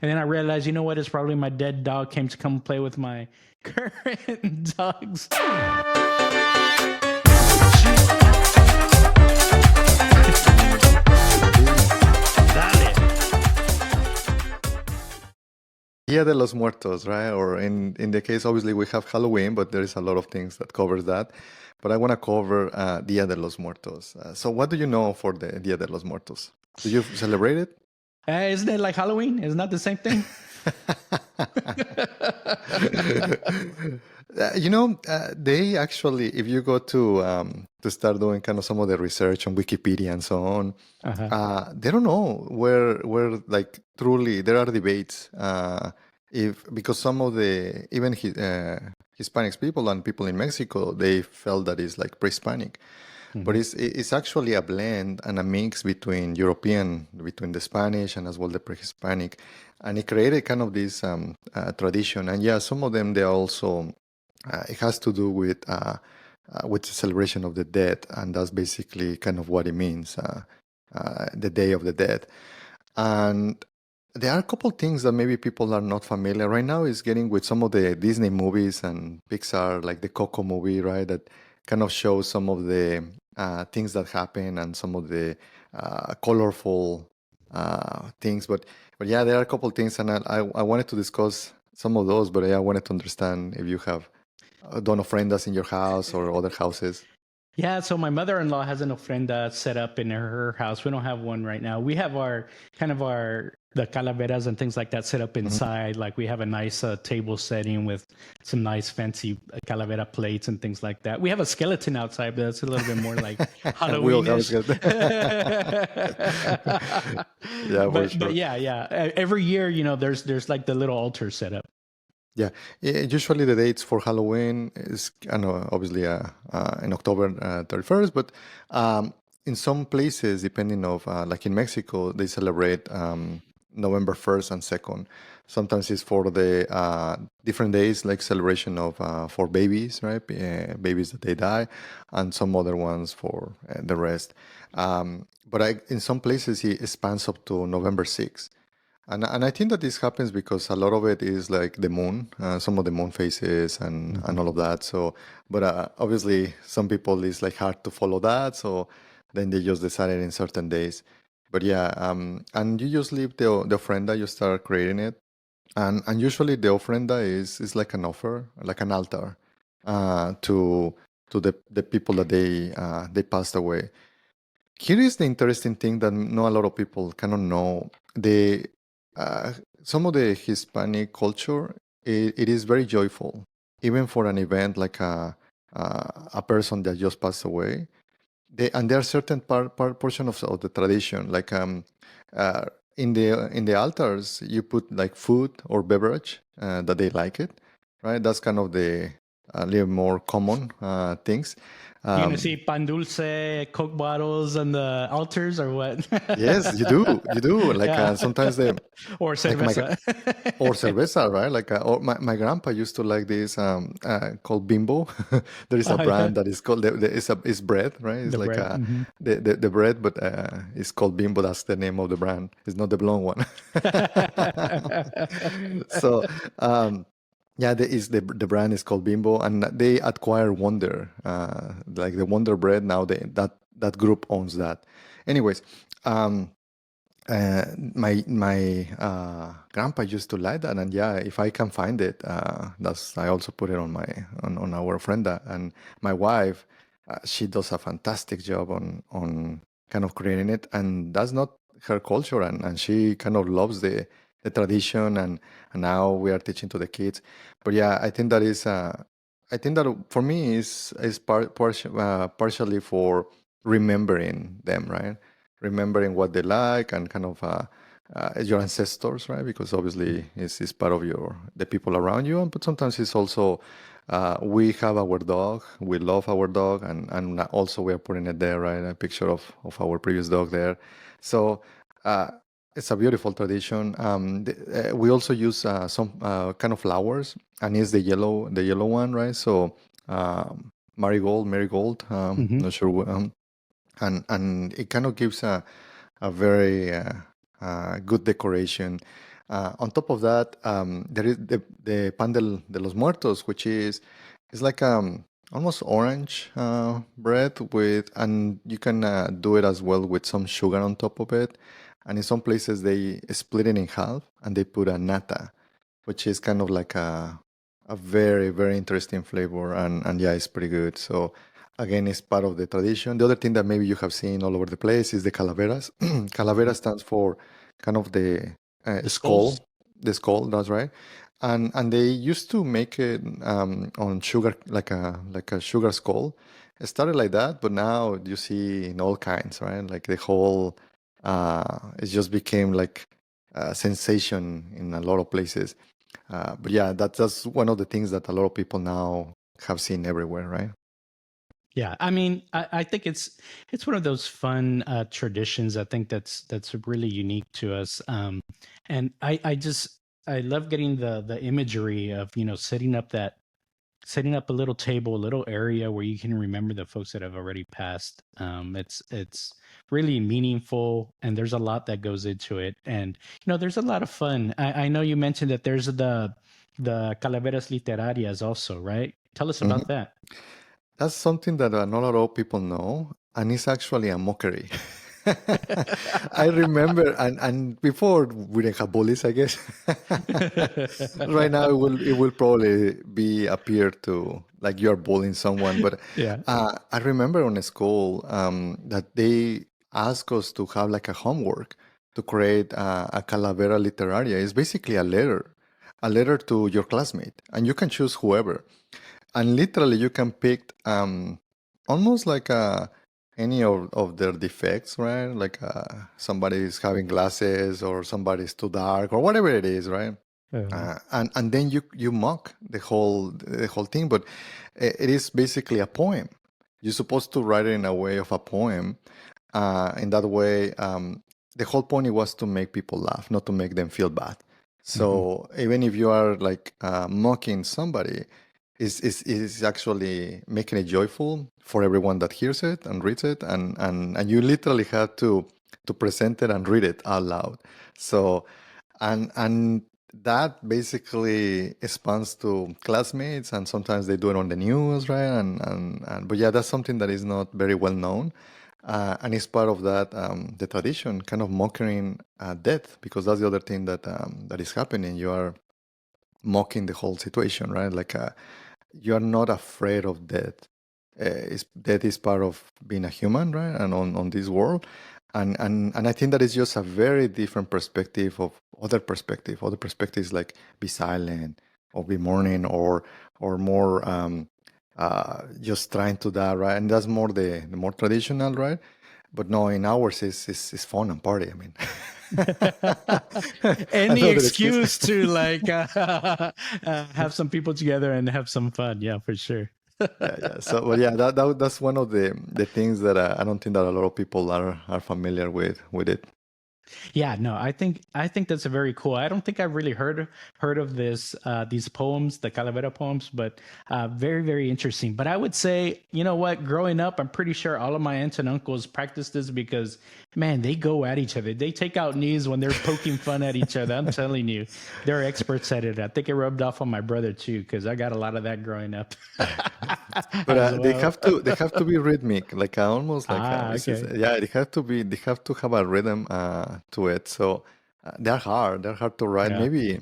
And then I realized, you know what? It's probably my dead dog came to come play with my current dogs. Dia de los Muertos, right? Or in the case, obviously, we have Halloween, but there is a lot of things that covers that. But I want to cover Dia de los Muertos. So what do you know for the Dia de los Muertos? Do you celebrate it? Isn't it like Halloween? Isn't that the same thing? They actually, if you go to start doing kind of some of the research on Wikipedia and so on, they don't know where like truly there are debates. If because some of the even Hispanics people and people in Mexico, they felt that it's like pre-Hispanic. But it's actually a blend and a mix between between the Spanish and as well the pre-Hispanic, and it created kind of this tradition. And yeah, some of them they are also it has to do with the celebration of the dead, and that's basically kind of what it means, the Day of the Dead. And there are a couple things that maybe people are not familiar right now. Is getting with some of the Disney movies and Pixar, like the Coco movie, right? That kind of shows some of the things that happen and some of the colorful things. But yeah, there are a couple things, and I wanted to discuss some of those. But I wanted to understand if you have done ofrendas in your house or other houses. Yeah, so my mother-in-law has an ofrenda set up in her house. We don't have one right now. We have the calaveras and things like that set up inside. Like we have a nice table setting with some nice fancy calavera plates and things like that. We have a skeleton outside, but that's a little bit more like Halloween-ish. Yeah, for sure. But yeah. Every year, there's like the little altar set up. Yeah, usually the dates for Halloween is, I know, obviously in October 31st, but in some places, depending of, like in Mexico, they celebrate November 1st and 2nd. Sometimes it's for the different days, like celebration of for babies, right? Babies that they die, and some other ones for the rest. But in some places, it spans up to November 6th. And I think that this happens because a lot of it is like the moon, some of the moon phases and all of that. So, but obviously some people it's like hard to follow that. So then they just decided in certain days. But yeah, and you just leave the ofrenda, you start creating it. And usually the ofrenda is like an offer, like an altar to the people that they passed away. Here is the interesting thing that not a lot of people cannot know. The some of the Hispanic culture, it is very joyful, even for an event like a person that just passed away. And there are certain portion of the tradition, like in the altars, you put like food or beverage that they like it, right? That's kind of the a little more common things. You're gonna see pan dulce, Coke bottles on the altars, or what? Yes, you do. Like sometimes they or cerveza, or cerveza, right? Like or my grandpa used to like this called Bimbo. There is a brand that is called it's bread, right? It's the like bread. the bread, but it's called Bimbo. That's the name of the brand. It's not the blonde one. So. Yeah, the brand is called Bimbo, and they acquire Wonder, like the Wonder Bread. Now that group owns that. Anyways, my grandpa used to like that, and yeah, if I can find it, that's I also put it on on our ofrenda. And my wife, she does a fantastic job on kind of creating it, and that's not her culture, and she kind of loves the tradition, and now we are teaching to the kids. But yeah, I think that is I think that for me is partially for remembering them, right? Remembering what they like and kind of your ancestors, right? Because obviously it's part of the people around you, but sometimes it's also we have our dog, we love our dog, and also we are putting it there, right? A picture of our previous dog there. So it's a beautiful tradition. We also use some kind of flowers, and it's the yellow one, right? So marigold. Not sure. And it kind of gives a very good decoration. On top of that, there is the Pan de los Muertos, which is it's like almost orange bread with, and you can do it as well with some sugar on top of it. And in some places they split it in half and they put a nata, which is kind of like a very very interesting flavor, and yeah, it's pretty good. So again, it's part of the tradition. The other thing that maybe you have seen all over the place is the calaveras. Calavera stands for kind of The skull, skulls. the skull. That's right. And they used to make it on sugar, like a sugar skull. It started like that, but now you see in all kinds, right? Like the whole, it just became like a sensation in a lot of places. But yeah, that's one of the things that a lot of people now have seen everywhere, right? Yeah, I mean, I think it's one of those fun traditions. I think that's really unique to us, and I love getting the imagery of setting up a little table, a little area where you can remember the folks that have already passed. It's really meaningful, and there's a lot that goes into it, and there's a lot of fun. I know you mentioned that there's the calaveras literarias also, right? Tell us Mhm. about that. That's something that not a lot of people know, and it's actually a mockery. I remember, and before we didn't have bullies, I guess. Right now, it will probably be appear to like you're bullying someone, but Yeah. I remember on a school that they asked us to have like a homework to create a calavera literaria. It's basically a letter to your classmate, and you can choose whoever. And literally, you can pick almost like any of their defects, right? Like somebody's having glasses or somebody's too dark or whatever it is, right? Uh, And then you mock the whole thing, but it is basically a poem. You're supposed to write it in a way of a poem. In that way, the whole point was to make people laugh, not to make them feel bad. mhm. So even if you are like mocking somebody, is actually making it joyful for everyone that hears it and reads it, and you literally had to present it and read it out loud. So and that basically expands to classmates, and sometimes they do it on the news, right? And but yeah, that's something that is not very well known, and it's part of that the tradition, kind of mocking death, because that's the other thing that is happening. You are mocking the whole situation, right? Like you are not afraid of death. Death is part of being a human, right? And on this world, and I think that is just a very different perspective of other perspective. Other perspectives like be silent or be mourning or more just trying to die, right? And that's more the more traditional, right? But no, in ours is fun and party. I mean, Any another excuse. excuse to like have some people together and have some fun. Yeah, for sure. Yeah, yeah. So, well, yeah, that's one of the things that I don't think that a lot of people are familiar with it. Yeah, no, I think that's a very cool. I don't think I've really heard of this these poems, the Calavera poems, but very very interesting. But I would say, you know what, growing up, I'm pretty sure all of my aunts and uncles practice this because man, they go at each other. They take out knees when they're poking fun at each other. I'm telling you, they're experts at it. I think it rubbed off on my brother too because I got a lot of that growing up But as they well. have to be rhythmic, like almost like Ah, this is okay. yeah. They have to have a rhythm to it. So they're hard. They're hard to write. Yeah.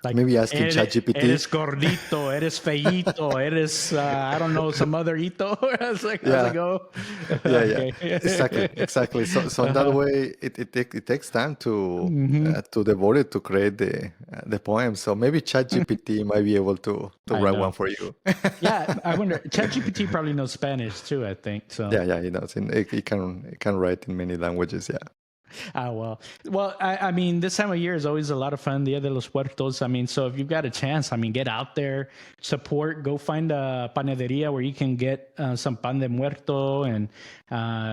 Like Maybe asking ChatGPT. eres gordito, eres feíto, eres I don't know some other ito. It's like how's it Yeah, go? yeah, yeah, Okay. exactly. So in that Uh-huh. way, it takes time Hmm. to devote it to create the poem. So maybe ChatGPT might be able to I write one know. for you. Yeah, I wonder. ChatGPT probably knows Spanish too. I think so. Yeah, yeah, he does. And it can write in many languages. Yeah. Well, I mean, this time of year is always a lot of fun. Dia de los Muertos. I mean, so if you've got a chance, I mean, get out there, support, go find a panaderia where you can get some pan de muerto and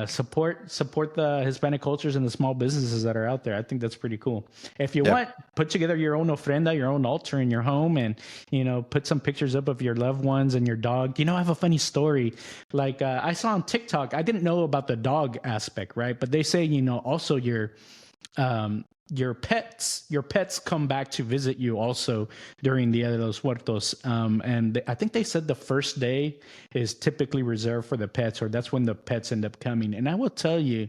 support the Hispanic cultures and the small businesses that are out there. I think that's pretty cool. If you Yeah. want, put together your own ofrenda, your own altar in your home, and put some pictures up of your loved ones and your dog. I have a funny story. Like I saw on TikTok, I didn't know about the dog aspect, right? But they say also your your pets come back to visit you also during Dia de los Muertos. I think they said the first day is typically reserved for the pets, or that's when the pets end up coming. And I will tell you,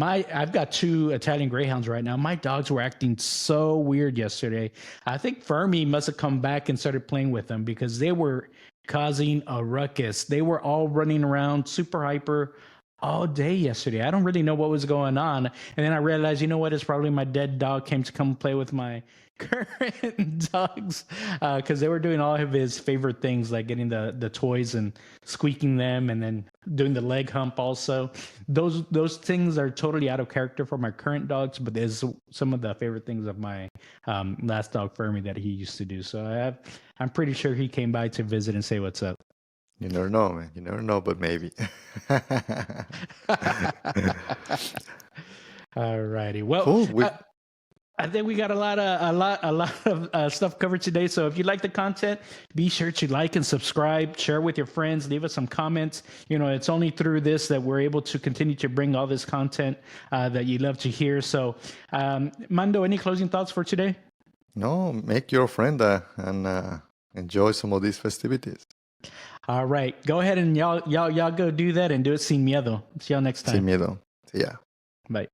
I've got 2 Italian Greyhounds right now. My dogs were acting so weird yesterday. I think Fermi must have come back and started playing with them because they were causing a ruckus. They were all running around super hyper all day yesterday. I don't really know what was going on. And then I realized, you know what? It's probably my dead dog came to come play with my current dogs because they were doing all of his favorite things, like getting the toys and squeaking them and then doing the leg hump also. Those things are totally out of character for my current dogs, but there's some of the favorite things of my last dog, Fermi, that he used to do. So I'm pretty sure he came by to visit and say what's up. You never know, man. You never know, but maybe. All righty. Well, Cool. I think we got a lot of stuff covered today. So if you like the content, be sure to like and subscribe, share with your friends, leave us some comments. You know, it's only through this that we're able to continue to bring all this content that you love to hear. So, Mando, any closing thoughts for today? No, make your friend and enjoy some of these festivities. All right, go ahead and y'all go do that and do it sin miedo. See y'all next time. Sin miedo. See ya. Bye.